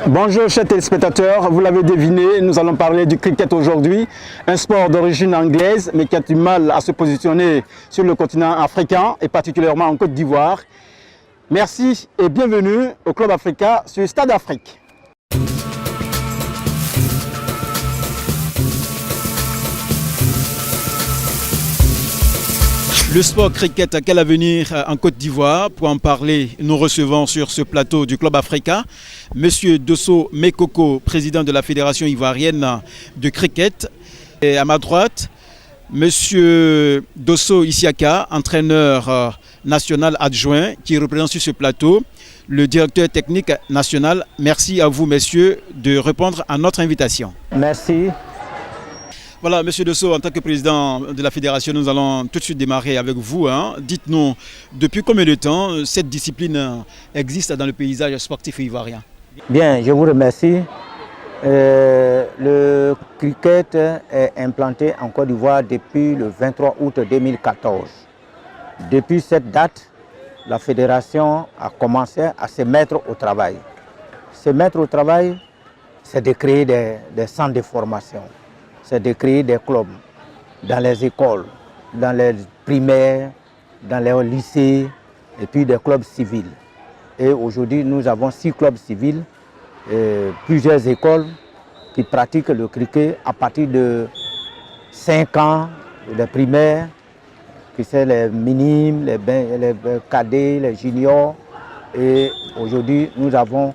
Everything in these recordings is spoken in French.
Bonjour chers téléspectateurs, vous l'avez deviné, nous allons parler du cricket aujourd'hui, un sport d'origine anglaise mais qui a du mal à se positionner sur le continent africain et particulièrement en Côte d'Ivoire. Merci et bienvenue au Club Africa sur Stade Afrique. Le sport cricket a quel avenir en Côte d'Ivoire? Pour en parler, nous recevons sur ce plateau du Club Africa Monsieur Dosso Mekoko, président de la Fédération ivoirienne de cricket. Et à ma droite, Monsieur Dosso Isiaka, entraîneur national adjoint qui représente sur ce plateau le directeur technique national. Merci à vous, messieurs, de répondre à notre invitation. Merci. Voilà, Monsieur Dosso, en tant que président de la fédération, nous allons tout de suite démarrer avec vous. Dites-nous, depuis combien de temps cette discipline existe dans le paysage sportif ivoirien? Bien, je vous remercie. Le cricket est implanté en Côte d'Ivoire depuis le 23 août 2014. Depuis cette date, la fédération a commencé à se mettre au travail. Se mettre au travail, c'est de créer des centres de formation. C'est de créer des clubs dans les écoles, dans les primaires, dans les lycées et puis des clubs civils. Et aujourd'hui, nous avons 6 clubs civils, plusieurs écoles qui pratiquent le cricket à partir de 5 ans, les primaires, qui sont les minimes, les cadets, les juniors. Et aujourd'hui, nous avons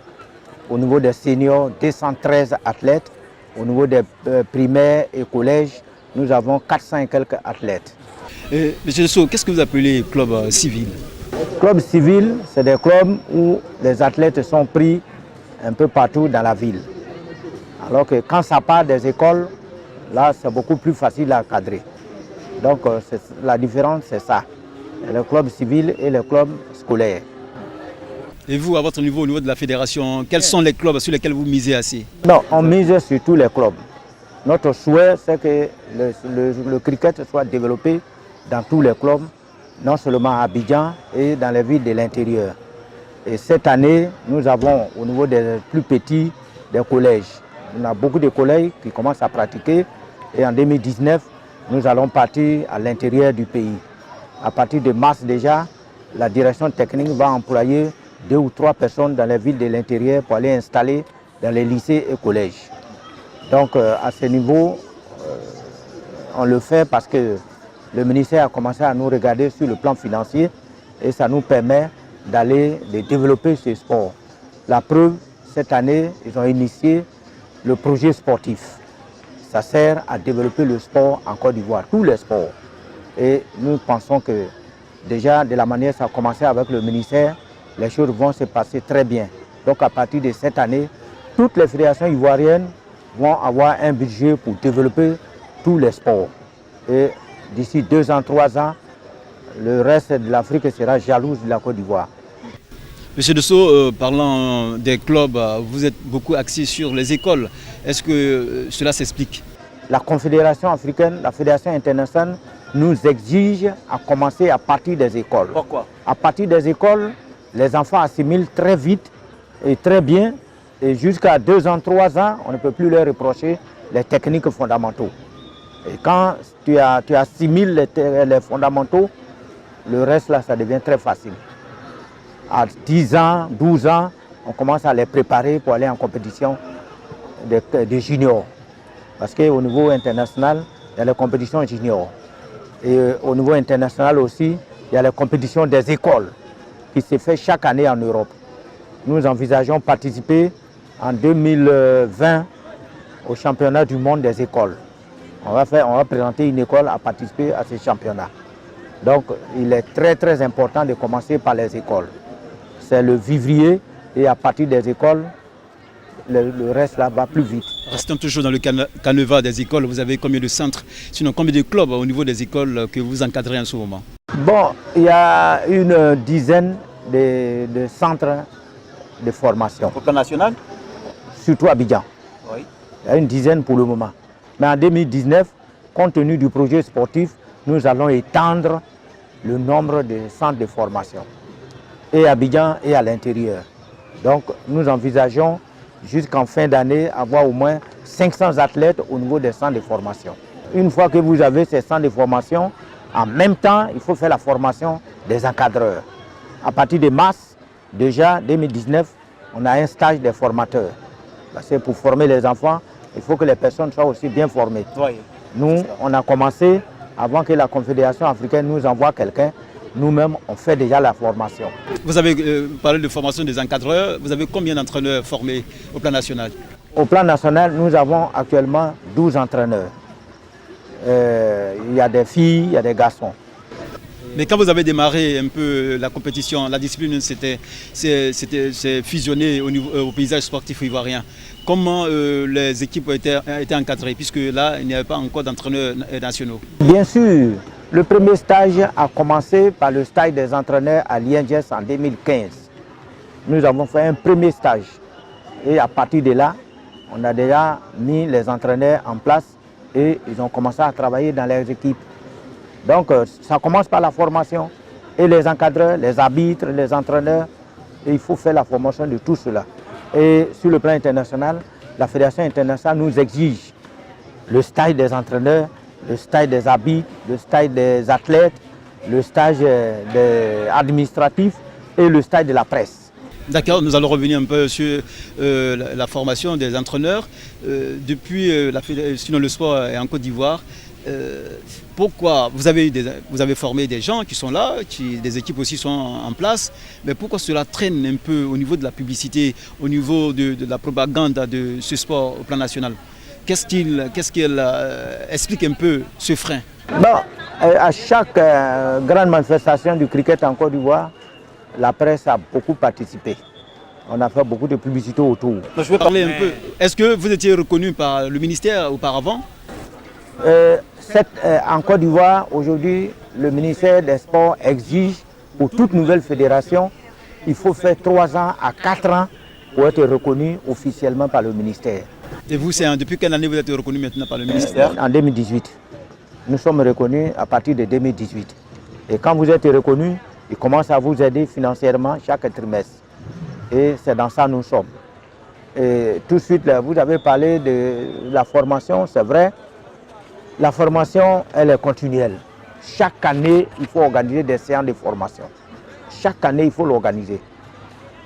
au niveau des seniors 213 athlètes. Au niveau des primaires et collèges, nous avons 400 et quelques athlètes. Monsieur Dosso, qu'est-ce que vous appelez club civil? Clubs civils, c'est des clubs où les athlètes sont pris un peu partout dans la ville. Alors que quand ça part des écoles, là c'est beaucoup plus facile à cadrer. Donc la différence c'est ça, le club civil et le club scolaire. Et vous, à votre niveau, au niveau de la fédération, quels sont les clubs sur lesquels vous misez assez? Non, on mise sur tous les clubs. Notre souhait, c'est que le cricket soit développé dans tous les clubs, non seulement à Abidjan et dans les villes de l'intérieur. Et cette année, nous avons au niveau des plus petits, des collèges. On a beaucoup de collèges qui commencent à pratiquer. Et en 2019, nous allons partir à l'intérieur du pays. À partir de mars déjà, la direction technique va employer 2 ou 3 personnes dans les villes de l'intérieur pour aller installer dans les lycées et collèges. Donc à ce niveau, on le fait parce que le ministère a commencé à nous regarder sur le plan financier et ça nous permet d'aller développer ce sport. La preuve, cette année, ils ont initié le projet sportif. Ça sert à développer le sport en Côte d'Ivoire, tous les sports. Et nous pensons que déjà de la manière ça a commencé avec le ministère, les choses vont se passer très bien. Donc à partir de cette année, toutes les fédérations ivoiriennes vont avoir un budget pour développer tous les sports. Et d'ici 2 ans, 3 ans, le reste de l'Afrique sera jalouse de la Côte d'Ivoire. Monsieur Dosso, parlant des clubs, vous êtes beaucoup axé sur les écoles. Est-ce que cela s'explique? La Confédération africaine, la Fédération internationale nous exige à commencer à partir des écoles. Pourquoi? À partir des écoles, les enfants assimilent très vite et très bien. Et jusqu'à 2 ans, 3 ans, on ne peut plus leur reprocher les techniques fondamentaux. Et quand tu assimiles les fondamentaux, le reste là, ça devient très facile. À 10 ans, 12 ans, on commence à les préparer pour aller en compétition de juniors. Parce qu'au niveau international, il y a les compétitions juniors. Et au niveau international aussi, il y a les compétitions des écoles qui se fait chaque année en Europe. Nous envisageons participer en 2020 au championnat du monde des écoles. On va présenter une école à participer à ce championnat. Donc il est très très important de commencer par les écoles. C'est le vivrier et à partir des écoles, le reste là va plus vite. Restons toujours dans le canevas des écoles. Vous avez combien de centres, sinon combien de clubs au niveau des écoles que vous encadrez en ce moment? Bon, il y a une dizaine de centres de formation. Au plan national? Surtout à Abidjan. Oui. Il y a une dizaine pour le moment. Mais en 2019, compte tenu du projet sportif, nous allons étendre le nombre de centres de formation, et à Abidjan et à l'intérieur. Donc nous envisageons jusqu'en fin d'année avoir au moins 500 athlètes au niveau des centres de formation. Une fois que vous avez ces centres de formation, en même temps, il faut faire la formation des encadreurs. À partir de mars, déjà 2019, on a un stage des formateurs. Parce que pour former les enfants, il faut que les personnes soient aussi bien formées. Oui. Nous, on a commencé, avant que la Confédération africaine nous envoie quelqu'un, nous-mêmes, on fait déjà la formation. Vous avez parlé de formation des encadreurs. Vous avez combien d'entraîneurs formés au plan national? Au plan national, nous avons actuellement 12 entraîneurs. Il y a des filles, il y a des garçons. Mais quand vous avez démarré un peu la compétition, la discipline s'est fusionnée au paysage sportif ivoirien. Comment les équipes ont été encadrées, puisque là, il n'y avait pas encore d'entraîneurs nationaux? Bien sûr, le premier stage a commencé par le stage des entraîneurs à l'INGS en 2015. Nous avons fait un premier stage. Et à partir de là, on a déjà mis les entraîneurs en place et ils ont commencé à travailler dans leurs équipes. Donc ça commence par la formation et les encadreurs, les arbitres, les entraîneurs. Et il faut faire la formation de tout cela. Et sur le plan international, la Fédération internationale nous exige le stage des entraîneurs, le stage des arbitres, le stage des athlètes, le stage administratif et le stage de la presse. D'accord, nous allons revenir un peu sur la formation des entraîneurs. Depuis sinon le sport est en Côte d'Ivoire. Pourquoi vous avez formé des gens qui sont là, des équipes aussi sont en place, mais pourquoi cela traîne un peu au niveau de la publicité, au niveau de la propagande de ce sport au plan national? Qu'est-ce qu'il explique un peu ce frein? Bon, à chaque grande manifestation du cricket en Côte d'Ivoire, la presse a beaucoup participé. On a fait beaucoup de publicité autour. Je vais parler un peu. Est-ce que vous étiez reconnu par le ministère auparavant? En Côte d'Ivoire, aujourd'hui, le ministère des Sports exige pour toute nouvelle fédération, il faut faire 3 ans à 4 ans pour être reconnu officiellement par le ministère. Et vous, depuis quelle année vous êtes reconnu maintenant par le ministère? En 2018. Nous sommes reconnus à partir de 2018. Et quand vous êtes reconnu, il commence à vous aider financièrement chaque trimestre. Et c'est dans ça que nous sommes. Et tout de suite, vous avez parlé de la formation, c'est vrai. La formation, elle est continuelle. Chaque année, il faut organiser des séances de formation. Chaque année, il faut l'organiser.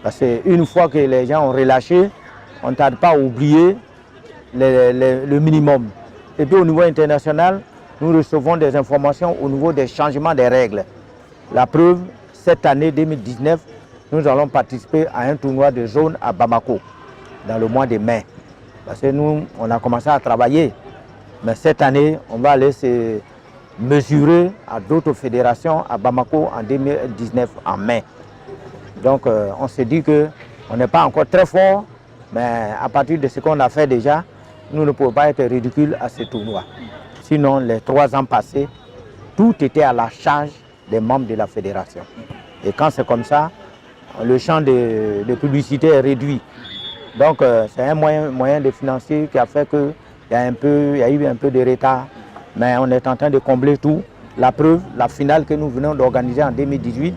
Parce qu'une fois que les gens ont relâché, on ne tarde pas à oublier le minimum. Et puis au niveau international, nous recevons des informations au niveau des changements des règles. La preuve, cette année 2019, nous allons participer à un tournoi de zone à Bamako, dans le mois de mai. Parce que nous, on a commencé à travailler. Mais cette année, on va aller se mesurer à d'autres fédérations à Bamako en 2019, en mai. Donc on se dit qu'on n'est pas encore très fort, mais à partir de ce qu'on a fait déjà, nous ne pouvons pas être ridicules à ce tournoi. Sinon, les 3 ans passés, tout était à la charge des membres de la fédération. Et quand c'est comme ça, le champ de publicité est réduit. Donc c'est un moyen de financer qui a fait que il y a eu un peu de retard, mais on est en train de combler tout. La preuve, la finale que nous venons d'organiser en 2018,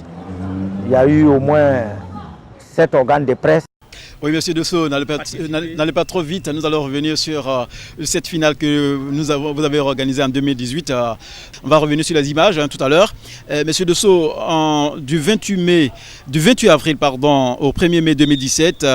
il y a eu au moins 7 organes de presse. Oui, monsieur Dosso, n'allez pas trop vite. Nous allons revenir sur cette finale que vous avez organisée en 2018. On va revenir sur les images tout à l'heure. Monsieur Dosso, du 28 avril au 1er mai 2017,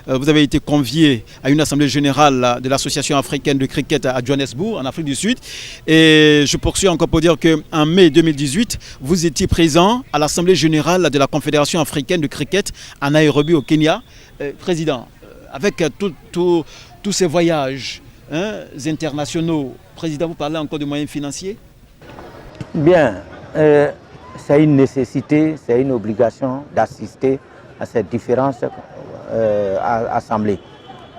vous avez été convié à une assemblée générale de l'Association africaine de cricket à Johannesburg, en Afrique du Sud. Et je poursuis encore pour dire qu'en mai 2018, vous étiez présent à l'assemblée générale de la Confédération africaine de cricket à Nairobi, au Kenya. Président, avec tous ces voyages internationaux, Président, vous parlez encore de moyens financiers? Bien, c'est une nécessité, c'est une obligation d'assister à ces différentes assemblées.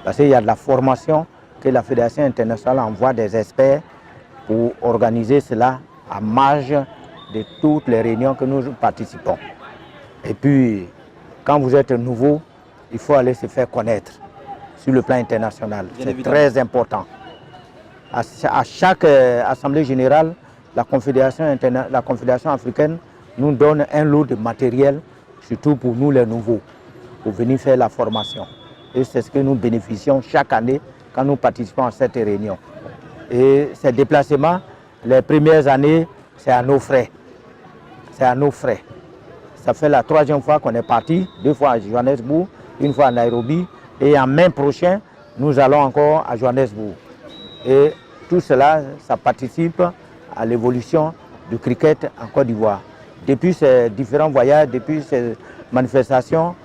Parce qu'il y a de la formation que la Fédération internationale envoie des experts pour organiser cela à marge de toutes les réunions que nous participons. Et puis, quand vous êtes nouveau, il faut aller se faire connaître sur le plan international. C'est très important. À chaque assemblée générale, la Confédération africaine nous donne un lot de matériel, surtout pour nous les nouveaux, pour venir faire la formation. Et c'est ce que nous bénéficions chaque année quand nous participons à cette réunion. Et ces déplacements, les premières années, c'est à nos frais. C'est à nos frais. Ça fait la 3e fois qu'on est parti, 2 fois à Johannesburg, 1 fois à Nairobi. Et en mai prochain, nous allons encore à Johannesburg. Et tout cela, ça participe à l'évolution du cricket en Côte d'Ivoire. Depuis ces différents voyages, depuis ces manifestations,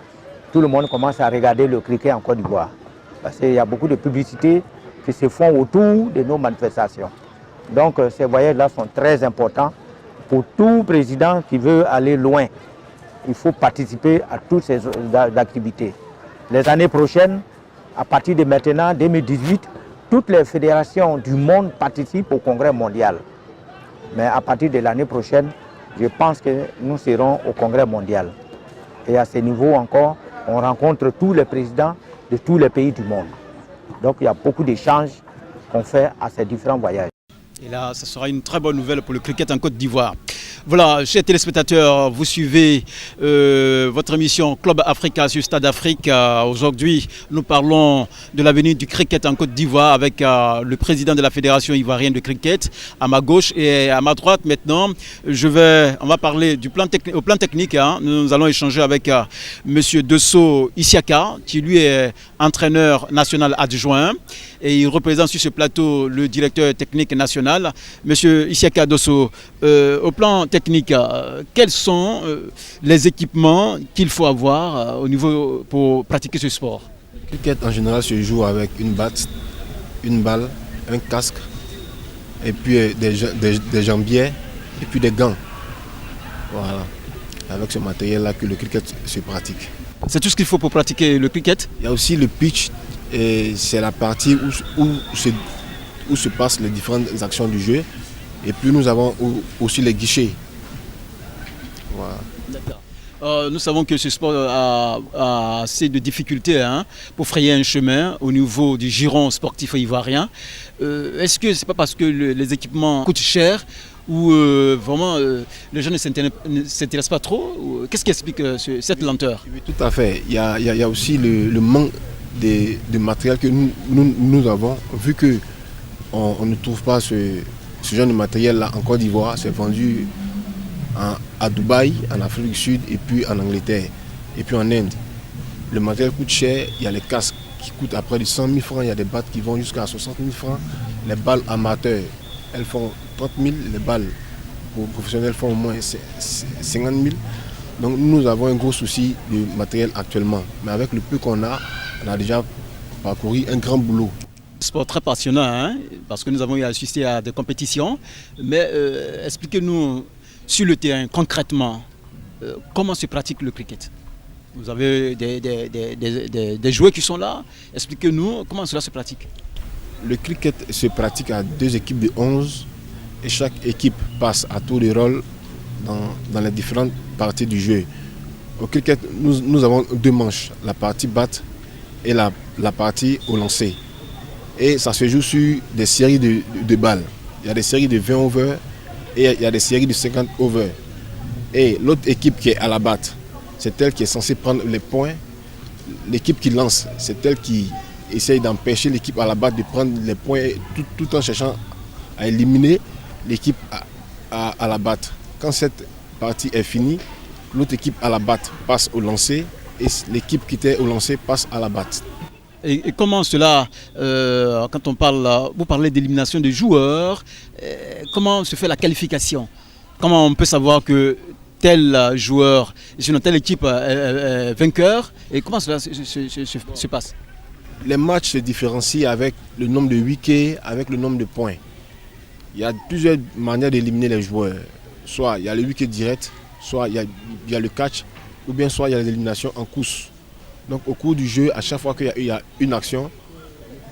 tout le monde commence à regarder le cricket en Côte d'Ivoire. Parce qu'il y a beaucoup de publicités qui se font autour de nos manifestations. Donc ces voyages-là sont très importants pour tout président qui veut aller loin. Il faut participer à toutes ces activités. Les années prochaines, à partir de maintenant, 2018, toutes les fédérations du monde participent au congrès mondial. Mais à partir de l'année prochaine, je pense que nous serons au congrès mondial. Et à ce niveau encore, on rencontre tous les présidents de tous les pays du monde. Donc il y a beaucoup d'échanges qu'on fait à ces différents voyages. Et là, ça sera une très bonne nouvelle pour le cricket en Côte d'Ivoire. Voilà, chers téléspectateurs, vous suivez votre émission Club Africa sur Stade Afrique. Aujourd'hui, nous parlons de l'avenir du cricket en Côte d'Ivoire avec le président de la Fédération ivoirienne de cricket à ma gauche et à ma droite. Maintenant, on va parler au plan technique. Nous allons échanger avec M. Dosso Isiaka, qui lui est entraîneur national adjoint. Et il représente sur ce plateau le directeur technique national. Monsieur Isiaka Dosso, au plan technique, quels sont les équipements qu'il faut avoir au niveau pour pratiquer ce sport? Le cricket en général se joue avec une batte, une balle, un casque, et puis des jambières, et puis des gants. Voilà, avec ce matériel-là que le cricket se pratique. C'est tout ce qu'il faut pour pratiquer le cricket? Il y a aussi le pitch, et c'est la partie où se passent les différentes actions du jeu. Et puis nous avons aussi les guichets. Voilà. D'accord. Nous savons que ce sport a assez de difficultés pour frayer un chemin au niveau du giron sportif ivoirien. Est-ce que c'est pas parce que les équipements coûtent cher ou vraiment les gens ne s'intéressent pas trop? Qu'est-ce qui explique cette lenteur? Oui, tout à fait. Il y a aussi le manque de matériel que nous avons, vu que on ne trouve pas ce genre de matériel-là en Côte d'Ivoire. C'est vendu à Dubaï, en Afrique du Sud et puis en Angleterre et puis en Inde. Le matériel coûte cher, il y a les casques qui coûtent à près de 100 000 francs, il y a des battes qui vont jusqu'à 60 000 francs. Les balles amateurs, elles font 30 000, les balles professionnelles font au moins 50 000. Donc nous avons un gros souci de matériel actuellement. Mais avec le peu qu'on a, on a déjà parcouru un grand boulot. Sport très passionnant, parce que nous avons assisté à des compétitions. Mais expliquez-nous sur le terrain, concrètement, comment se pratique le cricket? Vous avez des joueurs qui sont là. Expliquez-nous comment cela se pratique. Le cricket se pratique à 2 équipes de 11 et chaque équipe passe à tour de rôle dans les différentes parties du jeu. Au cricket, nous avons 2 manches, la partie batte et la partie au lancer. Et ça se joue sur des séries de balles. Il y a des séries de 20 overs et il y a des séries de 50 overs. Et l'autre équipe qui est à la batte, c'est elle qui est censée prendre les points. L'équipe qui lance, c'est elle qui essaye d'empêcher l'équipe à la batte de prendre les points tout en cherchant à éliminer l'équipe à la batte. Quand cette partie est finie, l'autre équipe à la batte passe au lancer et l'équipe qui était au lancer passe à la batte. Et comment cela, quand vous parlez d'élimination des joueurs, comment se fait la qualification? Comment on peut savoir que tel joueur, sinon telle équipe est vainqueur, et comment cela se passe? Les matchs se différencient avec le nombre de wickets, avec le nombre de points. Il y a plusieurs manières d'éliminer les joueurs. Soit il y a le wicket direct, soit il y a le catch, ou bien soit il y a l'élimination en course. Donc au cours du jeu, à chaque fois qu'il y a une action,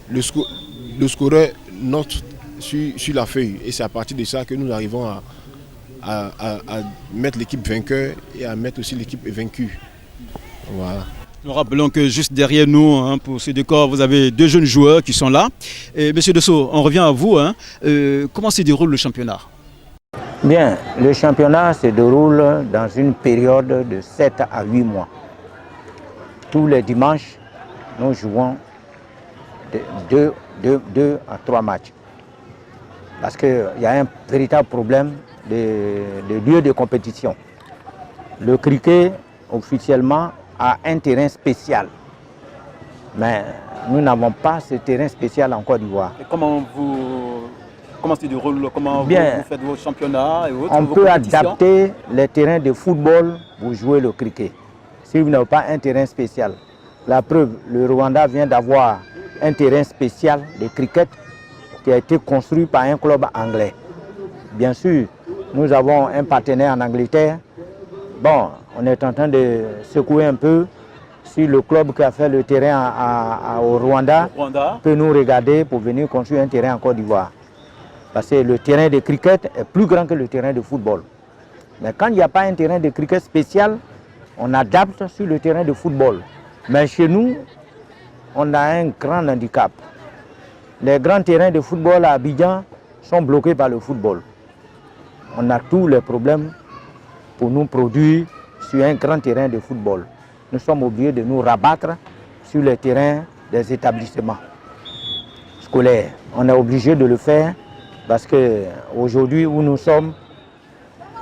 le scoreur note sur la feuille. Et c'est à partir de ça que nous arrivons à mettre l'équipe vainqueur et à mettre aussi l'équipe vaincue. Voilà. Nous rappelons que juste derrière nous, pour ce décor, vous avez 2 jeunes joueurs qui sont là. Et Monsieur Dosso, on revient à vous. Comment se déroule le championnat? Bien, le championnat se déroule dans une période de 7 à 8 mois. Tous les dimanches, nous jouons 2 à 3 matchs. Parce qu'il y a un véritable problème de lieu de compétition. Le cricket, officiellement, a un terrain spécial. Mais nous n'avons pas ce terrain spécial en Côte d'Ivoire. Et comment se déroule, comment vous faites vos championnats et autres, on peut adapter les terrains de football pour jouer le cricket. Si vous n'avez pas un terrain spécial. La preuve, le Rwanda vient d'avoir un terrain spécial de cricket qui a été construit par un club anglais. Bien sûr, nous avons un partenaire en Angleterre. Bon, on est en train de secouer un peu si le club qui a fait le terrain au Rwanda peut nous regarder pour venir construire un terrain en Côte d'Ivoire. Parce que le terrain de cricket est plus grand que le terrain de football. Mais quand il n'y a pas un terrain de cricket spécial, on adapte sur le terrain de football. Mais chez nous, on a un grand handicap. Les grands terrains de football à Abidjan sont bloqués par le football. On a tous les problèmes pour nous produire sur un grand terrain de football. Nous sommes obligés de nous rabattre sur les terrains des établissements scolaires. On est obligé de le faire parce qu'aujourd'hui où nous sommes,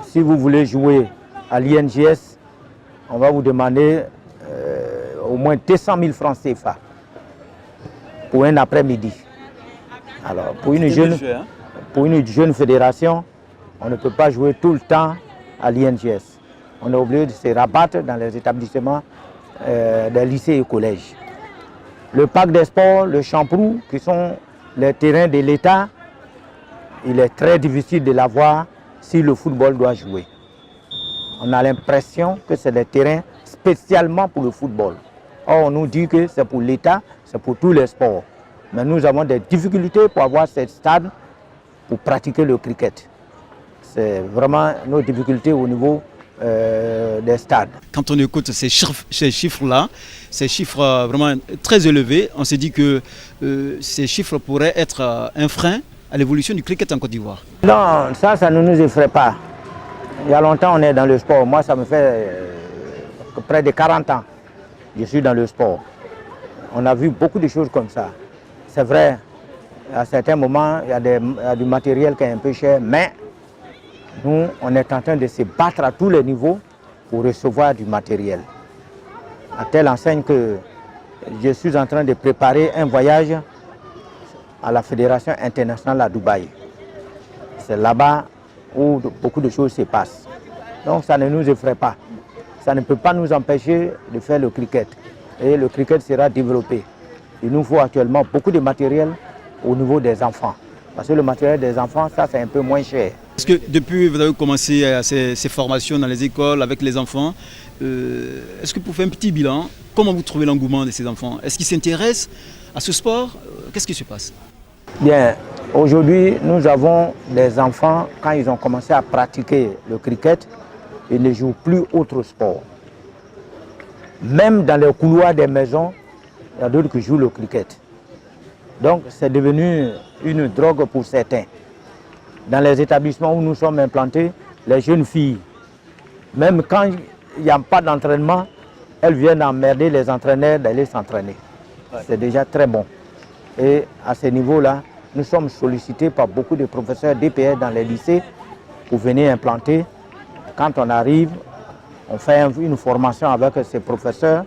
si vous voulez jouer à l'INGS, on va vous demander au moins 200 000 francs CFA pour un après-midi. Alors pour une jeune fédération, on ne peut pas jouer tout le temps à l'INGS. On est obligé de se rabattre dans les établissements des lycées et collèges. Le parc des sports, le Champrou, qui sont les terrains de l'État, il est très difficile de l'avoir si le football doit jouer. On a l'impression que c'est des terrains spécialement pour le football. Or, on nous dit que c'est pour l'État, c'est pour tous les sports. Mais nous avons des difficultés pour avoir ces stades pour pratiquer le cricket. C'est vraiment nos difficultés au niveau des stades. Quand on écoute ces chiffres-là, ces chiffres vraiment très élevés, on se dit que ces chiffres pourraient être un frein à l'évolution du cricket en Côte d'Ivoire. Non, ça ne nous effraie pas. Il y a longtemps, on est dans le sport. Moi, ça me fait près de 40 ans. Je suis dans le sport. On a vu beaucoup de choses comme ça. C'est vrai, à certains moments, il y a du matériel qui est un peu cher, mais nous, on est en train de se battre à tous les niveaux pour recevoir du matériel. À telle enseigne que je suis en train de préparer un voyage à la Fédération internationale à Dubaï. C'est là-bas où beaucoup de choses se passent. Donc ça ne nous effraie pas. Ça ne peut pas nous empêcher de faire le cricket. Et le cricket sera développé. Il nous faut actuellement beaucoup de matériel au niveau des enfants. Parce que le matériel des enfants, ça c'est un peu moins cher. Est-ce que depuis que vous avez commencé ces formations dans les écoles avec les enfants, est-ce que vous faites un petit bilan? Comment vous trouvez l'engouement de ces enfants? Est-ce qu'ils s'intéressent à ce sport? Qu'est-ce qui se passe? Bien, aujourd'hui, nous avons des enfants, quand ils ont commencé à pratiquer le cricket, ils ne jouent plus autre sport. Même dans les couloirs des maisons, il y a d'autres qui jouent le cricket. Donc, c'est devenu une drogue pour certains. Dans les établissements où nous sommes implantés, les jeunes filles, même quand il n'y a pas d'entraînement, elles viennent emmerder les entraîneurs d'aller s'entraîner. C'est déjà très bon. Et à ce niveau-là, nous sommes sollicités par beaucoup de professeurs DPR dans les lycées pour venir implanter. Quand on arrive, on fait une formation avec ces professeurs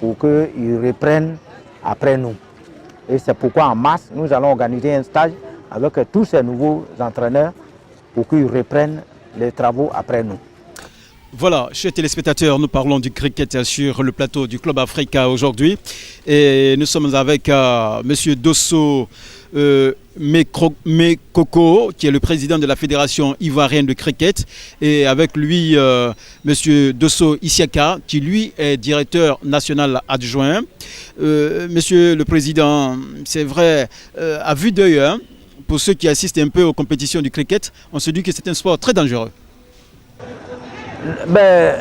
pour qu'ils reprennent après nous. Et c'est pourquoi en mars, nous allons organiser un stage avec tous ces nouveaux entraîneurs pour qu'ils reprennent les travaux après nous. Voilà, chers téléspectateurs, nous parlons du cricket sur le plateau du Club Africa aujourd'hui. Et nous sommes avec M. Dosso Mekoko, qui est le président de la Fédération ivoirienne de cricket. Et avec lui, M. Dosso Isiaka, qui lui est directeur national adjoint. Monsieur le Président, c'est vrai, à vue d'œil, pour ceux qui assistent un peu aux compétitions du cricket, on se dit que c'est un sport très dangereux. Ben,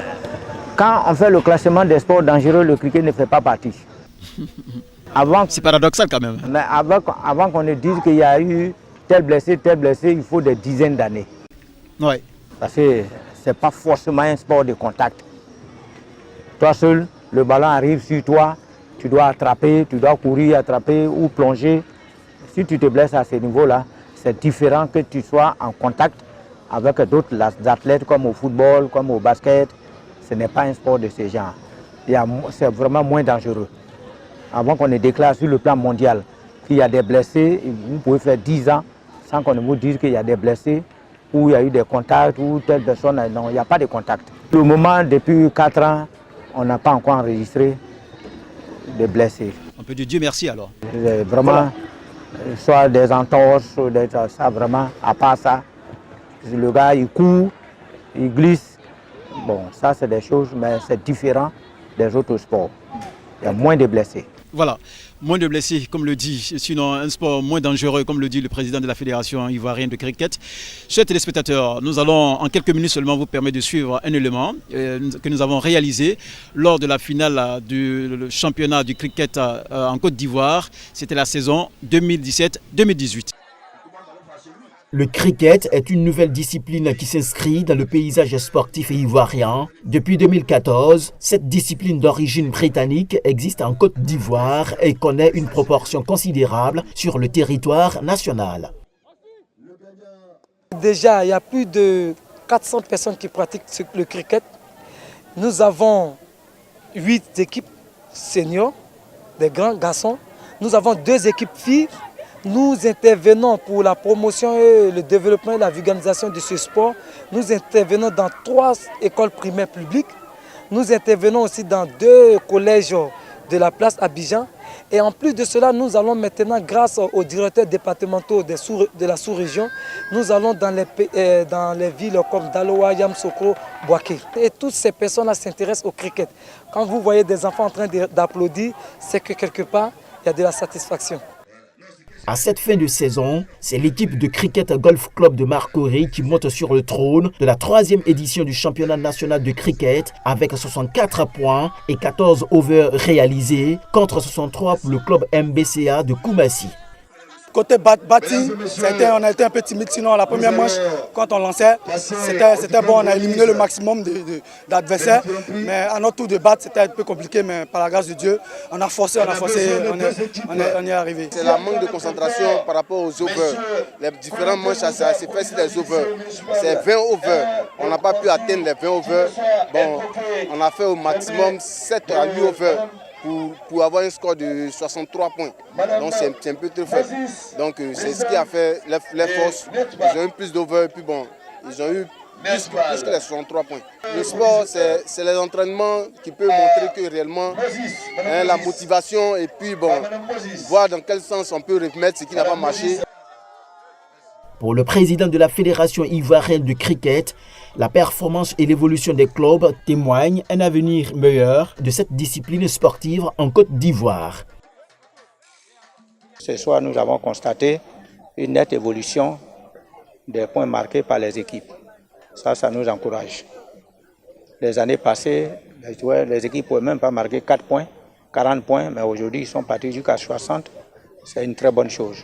quand on fait le classement des sports dangereux, le cricket ne fait pas partie. C'est paradoxal quand même. Mais avant qu'on ne dise qu'il y a eu tel blessé, il faut des dizaines d'années. Ouais. Parce que ce n'est pas forcément un sport de contact. Toi seul, le ballon arrive sur toi, tu dois attraper, tu dois courir, attraper ou plonger. Si tu te blesses à ce niveau-là, c'est différent que tu sois en contact avec d'autres athlètes comme au football, comme au basket. Ce n'est pas un sport de ce genre. C'est vraiment moins dangereux. Avant qu'on ne déclare sur le plan mondial qu'il y a des blessés, vous pouvez faire 10 ans sans qu'on ne vous dise qu'il y a des blessés, ou il y a eu des contacts, ou telle personne, non, il n'y a pas de contact. Pour le moment, depuis 4 ans, on n'a pas encore enregistré de blessés. On peut dire Dieu merci alors. Vraiment, voilà. Soit des entorses, ça vraiment, à part ça, le gars il court, il glisse. Bon, ça c'est des choses, mais c'est différent des autres sports. Il y a moins de blessés. Voilà, moins de blessés, comme le dit, sinon un sport moins dangereux, comme le dit le président de la Fédération ivoirienne de cricket. Chers téléspectateurs, nous allons en quelques minutes seulement vous permettre de suivre un élément que nous avons réalisé lors de la finale du championnat du cricket en Côte d'Ivoire. C'était la saison 2017-2018. Le cricket est une nouvelle discipline qui s'inscrit dans le paysage sportif ivoirien. Depuis 2014, cette discipline d'origine britannique existe en Côte d'Ivoire et connaît une proportion considérable sur le territoire national. Déjà, il y a plus de 400 personnes qui pratiquent le cricket. Nous avons 8 équipes seniors, des grands garçons. Nous avons 2 équipes filles. Nous intervenons pour la promotion et le développement et la vulgarisation de ce sport. Nous intervenons dans 3 écoles primaires publiques. Nous intervenons aussi dans 2 collèges de la place Abidjan. Et en plus de cela, nous allons maintenant, grâce aux directeurs départementaux de la sous-région, nous allons dans les villes comme Daloa, Yamsokro, Bouaké. Et toutes ces personnes-là s'intéressent au cricket. Quand vous voyez des enfants en train d'applaudir, c'est que quelque part, il y a de la satisfaction. À cette fin de saison, c'est l'équipe de Cricket Golf Club de Marcory qui monte sur le trône de la 3e édition du championnat national de cricket avec 64 points et 14 overs réalisés contre 63 pour le club MBCA de Koumassi. Côté batting, on a été un peu timide, sinon la première manche, quand on lançait, c'était bon, on a éliminé le maximum d'adversaires. Mais à notre tour de battre, c'était un peu compliqué, mais par la grâce de Dieu, on a forcé, on y est arrivé. C'est la manque de concentration par rapport aux overs. Les différents manches, ça s'est fait sur les overs. C'est 20 overs. On n'a pas pu atteindre les 20 overs. Bon, on a fait au maximum 7 à 8 overs. Pour avoir un score de 63 points. Donc c'est un peu trop faible. Donc c'est ce qui a fait les forces. Ils ont eu plus d'over, puis bon, ils ont eu plus que les 63 points. Le sport, c'est les entraînements qui peuvent montrer que réellement la motivation et puis bon, voir dans quel sens on peut remettre ce qui n'a pas marché. Pour le président de la Fédération ivoirienne de cricket, la performance et l'évolution des clubs témoignent un avenir meilleur de cette discipline sportive en Côte d'Ivoire. Ce soir, nous avons constaté une nette évolution des points marqués par les équipes. Ça nous encourage. Les années passées, les équipes ne pouvaient même pas marquer 4 points, 40 points, mais aujourd'hui, ils sont partis jusqu'à 60. C'est une très bonne chose.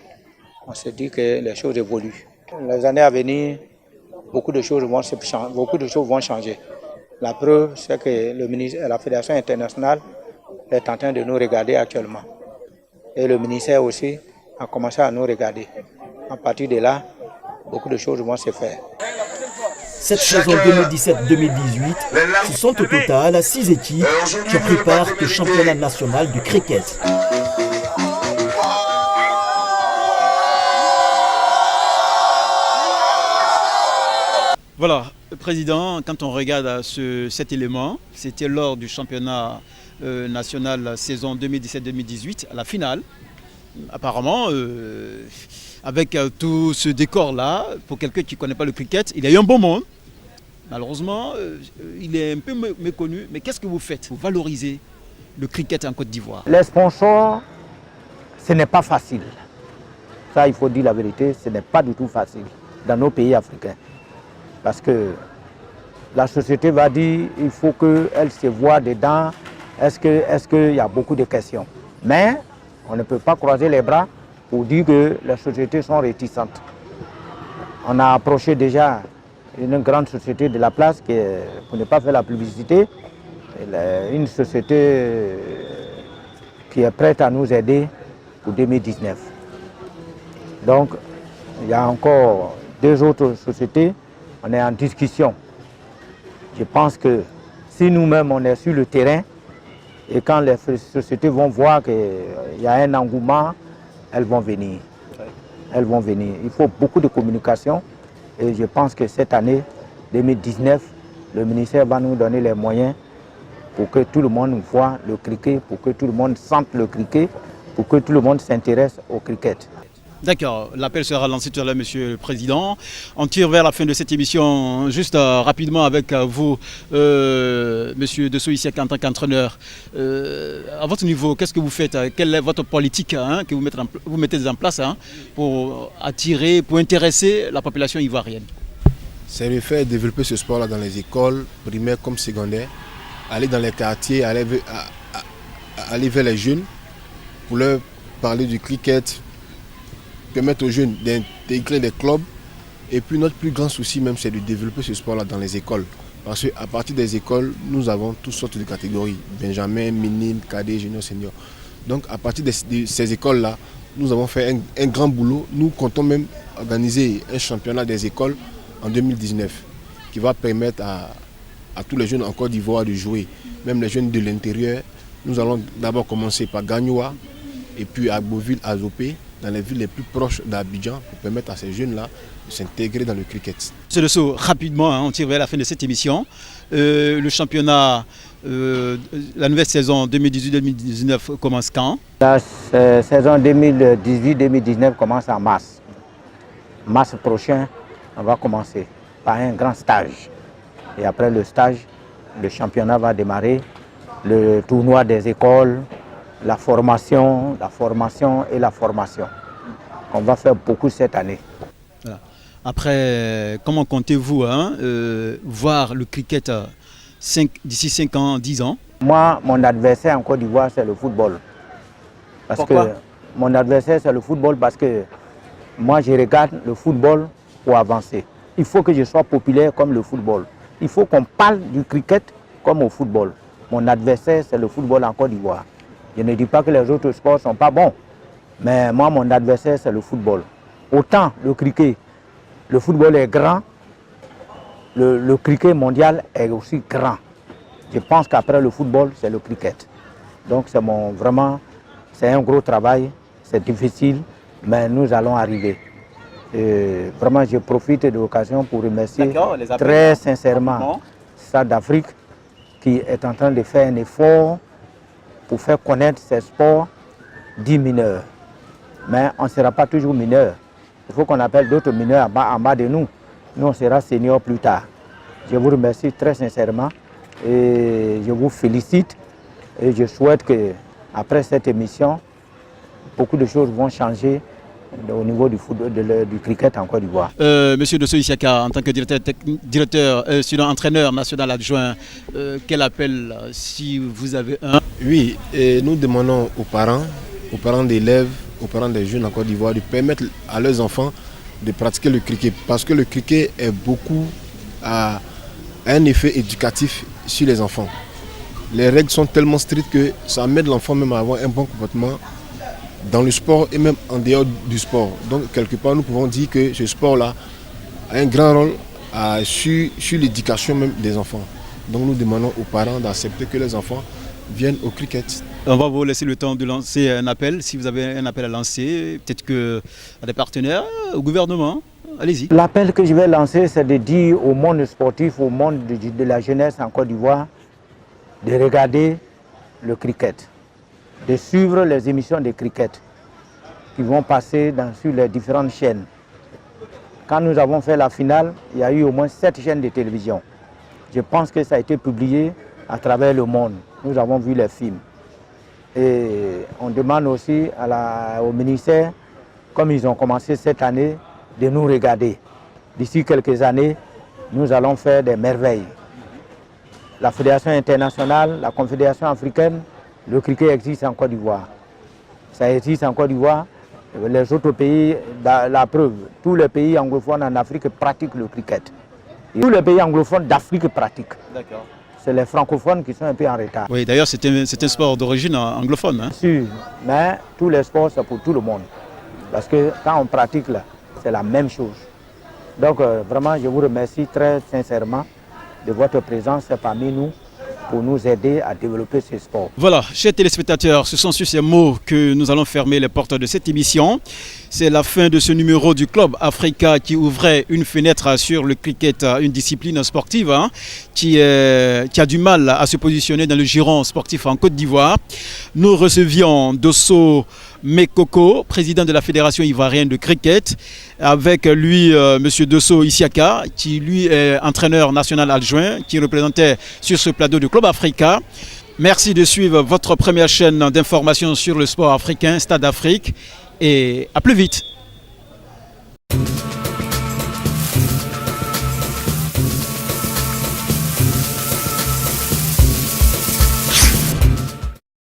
On se dit que les choses évoluent. Les années à venir, beaucoup de choses vont changer. La preuve, c'est que la Fédération internationale est en train de nous regarder actuellement. Et le ministère aussi a commencé à nous regarder. À partir de là, beaucoup de choses vont se faire. Cette saison 2017-2018, ce sont au total 6 équipes qui préparent le championnat national du cricket. Voilà, Président, quand on regarde cet élément, c'était lors du championnat national saison 2017-2018, à la finale. Apparemment, avec tout ce décor-là, pour quelqu'un qui ne connaît pas le cricket, il y a eu un bon monde. Malheureusement, il est un peu méconnu. Mais qu'est-ce que vous faites pour valoriser le cricket en Côte d'Ivoire? Les sponsors, ce n'est pas facile. Ça, il faut dire la vérité, ce n'est pas du tout facile dans nos pays africains. Parce que la société va dire qu'il faut qu'elle se voie dedans. Est-ce qu'il y a beaucoup de questions? Mais on ne peut pas croiser les bras pour dire que les sociétés sont réticentes. On a approché déjà une grande société de la place, pour ne pas faire la publicité, une société qui est prête à nous aider pour 2019. Donc, il y a encore 2 autres sociétés, on est en discussion. Je pense que si nous-mêmes on est sur le terrain, et quand les sociétés vont voir qu'il y a un engouement, elles vont venir. Elles vont venir. Il faut beaucoup de communication et je pense que cette année 2019, le ministère va nous donner les moyens pour que tout le monde voit le cricket, pour que tout le monde sente le cricket, pour que tout le monde s'intéresse au cricket. D'accord, l'appel sera lancé tout à l'heure, Monsieur le Président. On tire vers la fin de cette émission, juste rapidement avec vous, Monsieur Dosso Isiaka, en tant qu'entraîneur. À votre niveau, qu'est-ce que vous faites? Quelle est votre politique que vous mettez en place pour attirer, pour intéresser la population ivoirienne? C'est le fait de développer ce sport-là dans les écoles, primaires comme secondaires, aller dans les quartiers, aller vers les jeunes pour leur parler du cricket, permettre aux jeunes d'intégrer des clubs. Et puis notre plus grand souci même, c'est de développer ce sport-là dans les écoles. Parce qu'à partir des écoles, nous avons toutes sortes de catégories, Benjamin, minime, cadet, junior, senior. Donc à partir de ces écoles-là, nous avons fait un grand boulot. Nous comptons même organiser un championnat des écoles en 2019 qui va permettre à tous les jeunes en Côte d'Ivoire de jouer, même les jeunes de l'intérieur. Nous allons d'abord commencer par Gagnoa et puis à Beauville, à Zopé, dans les villes les plus proches d'Abidjan, pour permettre à ces jeunes-là de s'intégrer dans le cricket. Monsieur Dosso, rapidement, on tire vers la fin de cette émission. Le championnat, la nouvelle saison 2018-2019 commence quand? La saison 2018-2019 commence en mars. Mars prochain, on va commencer par un grand stage. Et après le stage, le championnat va démarrer, le tournoi des écoles, la formation et la formation. On va faire beaucoup cette année. Voilà. Après, comment comptez-vous voir le cricket d'ici 5 ans, 10 ans? Moi, mon adversaire en Côte d'Ivoire, c'est le football. Pourquoi? Mon adversaire, c'est le football parce que moi, je regarde le football pour avancer. Il faut que je sois populaire comme le football. Il faut qu'on parle du cricket comme au football. Mon adversaire, c'est le football en Côte d'Ivoire. Je ne dis pas que les autres sports ne sont pas bons, mais moi, mon adversaire, c'est le football. Autant le cricket, le football est grand, le cricket mondial est aussi grand. Je pense qu'après le football, c'est le cricket. Donc c'est un gros travail, c'est difficile, mais nous allons arriver. Et vraiment, je profite de l'occasion pour remercier très sincèrement Stade d'Afrique qui est en train de faire un effort pour faire connaître ces sports dits mineurs. Mais on ne sera pas toujours mineur. Il faut qu'on appelle d'autres mineurs en bas de nous. Nous, on sera seniors plus tard. Je vous remercie très sincèrement et je vous félicite. Et je souhaite qu'après cette émission, beaucoup de choses vont changer au niveau du cricket en Côte d'Ivoire. Monsieur Dosso Isiaka, en tant que entraîneur national adjoint, quel appel, si vous avez un? Oui, et nous demandons aux parents d'élèves, aux parents des jeunes en Côte d'Ivoire de permettre à leurs enfants de pratiquer le cricket. Parce que le cricket est beaucoup à un effet éducatif sur les enfants. Les règles sont tellement strictes que ça aide l'enfant même à avoir un bon comportement dans le sport et même en dehors du sport. Donc quelque part nous pouvons dire que ce sport-là a un grand rôle sur l'éducation même des enfants. Donc nous demandons aux parents d'accepter que les enfants viennent au cricket. On va vous laisser le temps de lancer un appel, si vous avez un appel à lancer, peut-être à des partenaires, au gouvernement. Allez-y. L'appel que je vais lancer, c'est de dire au monde sportif, au monde de la jeunesse en Côte d'Ivoire, de regarder le cricket, de suivre les émissions de cricket qui vont passer sur les différentes chaînes. Quand nous avons fait la finale, il y a eu au moins 7 chaînes de télévision. Je pense que ça a été publié à travers le monde. Nous avons vu les films. Et on demande aussi au ministère, comme ils ont commencé cette année, de nous regarder. D'ici quelques années, nous allons faire des merveilles. La Fédération internationale, la Confédération africaine, le cricket existe en Côte d'Ivoire. Ça existe en Côte d'Ivoire. Les autres pays, la preuve, tous les pays anglophones en Afrique pratiquent le cricket. Tous les pays anglophones d'Afrique pratiquent. D'accord. C'est les francophones qui sont un peu en retard. Oui, d'ailleurs, c'est un sport d'origine anglophone. Hein. Sûr, mais tous les sports, c'est pour tout le monde. Parce que quand on pratique là, c'est la même chose. Donc vraiment, je vous remercie très sincèrement de votre présence parmi nous pour nous aider à développer ce sport. Voilà, chers téléspectateurs, ce sont sur ces mots que nous allons fermer les portes de cette émission. C'est la fin de ce numéro du Club Africa qui ouvrait une fenêtre sur le cricket, une discipline sportive hein, qui a du mal à se positionner dans le giron sportif en Côte d'Ivoire. Nous recevions Dosso Mekoko, président de la Fédération ivoirienne de cricket, avec lui M. Dosso Isiaka, qui lui est entraîneur national adjoint, qui représentait sur ce plateau du Club Africa. Merci de suivre votre première chaîne d'information sur le sport africain, Stade Afrique, et à plus vite.